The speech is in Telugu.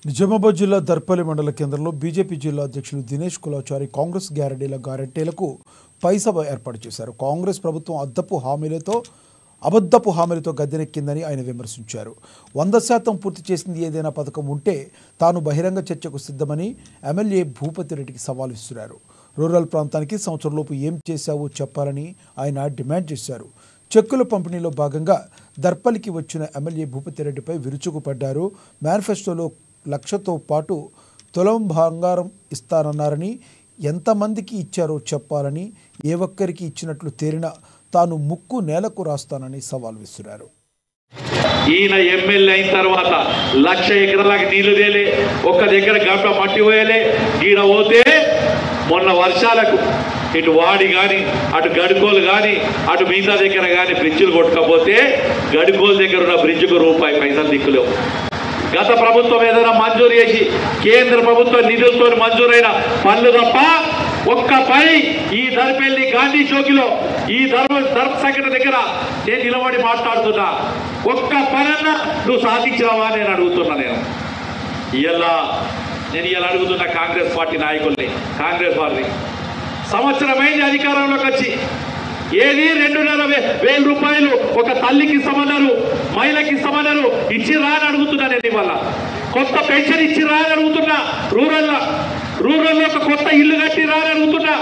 నిజామాబాద్ జిల్లా దర్పల్లి మండల కేంద్రంలో బీజేపీ జిల్లా అధ్యక్షులు దినేష్ కులాచారి కాంగ్రెస్ గ్యారెంటీలకు పైసభ ఏర్పాటు చేశారు. కాంగ్రెస్ ప్రభుత్వం అబద్ధపు హామీలతో గద్దెనెక్కిందని ఆయన విమర్శించారు. 100% పూర్తి చేసింది ఏదైనా పథకం ఉంటే తాను బహిరంగ చర్చకు సిద్ధమని ఎమ్మెల్యే భూపతి రెడ్డికి సవాల్ విసిరారు. రూరల్ ప్రాంతానికి సంవత్సరంలోపు ఏం చేశావో చెప్పాలని ఆయన డిమాండ్ చేశారు. చెక్కుల పంపిణీలో భాగంగా దర్పల్లికి వచ్చిన ఎమ్మెల్యే భూపతి రెడ్డిపై విరుచుకుపడ్డారు. మేనిఫెస్టోలో 1,00,000తో పాటు తులం బంగారం ఇస్తానన్నారని, ఎంతమందికి ఇచ్చారో చెప్పాలని, ఏ ఒక్కరికి ఇచ్చినట్లు తేలినా తాను ముక్కు నేలకు రాస్తానని సవాల్ విసిరారు. ఈయన ఎమ్మెల్యే అయిన తర్వాత 1,00,000 ఎకరాలకు నీళ్లు తేలే, ఒక్క దగ్గర గంట మట్టి పోయలే. ఈడ పోతే మొన్న వర్షాలకు ఇటు వాడి కానీ అటు గడుకోలు కానీ అటు మిగతా దగ్గర కానీ బ్రిడ్జిలు కొట్టుకపోతే గడుకోలు దగ్గర ఉన్న బ్రిడ్జికు రూపాయి పైసలు దిక్కులేవు. గత ప్రభుత్వం ఏదైనా మంజూరు చేసి కేంద్ర ప్రభుత్వ నిధులతో మంజూరైన పనులు తప్ప ఒక్క పని ఈ దర్పల్లి గాంధీ చౌకిలో ఈ ధర్మ సంఘటన దగ్గర నేను నిలబడి మాట్లాడుతున్నా, ఒక్క పనన్నా నువ్వు సాధించావా నేను అడుగుతున్నా. నేను ఇలా అడుగుతున్న కాంగ్రెస్ పార్టీ నాయకుల్ని, కాంగ్రెస్ వారిని. సంవత్సరమైంది అధికారంలోకి వచ్చి, ఏది 2,500 రూపాయలు ఒక తల్లికి ఇస్తామన్నారు, మహిళకి ఇస్తామన్నారు, ఇచ్చిరా అని అడుగుతున్నా. నేను ఇవాళ కొత్త పెన్షన్ ఇచ్చిరా అని అడుగుతున్నా. రూరల్లో ఒక కొత్త ఇల్లు కట్టిరా అని అడుగుతున్నా.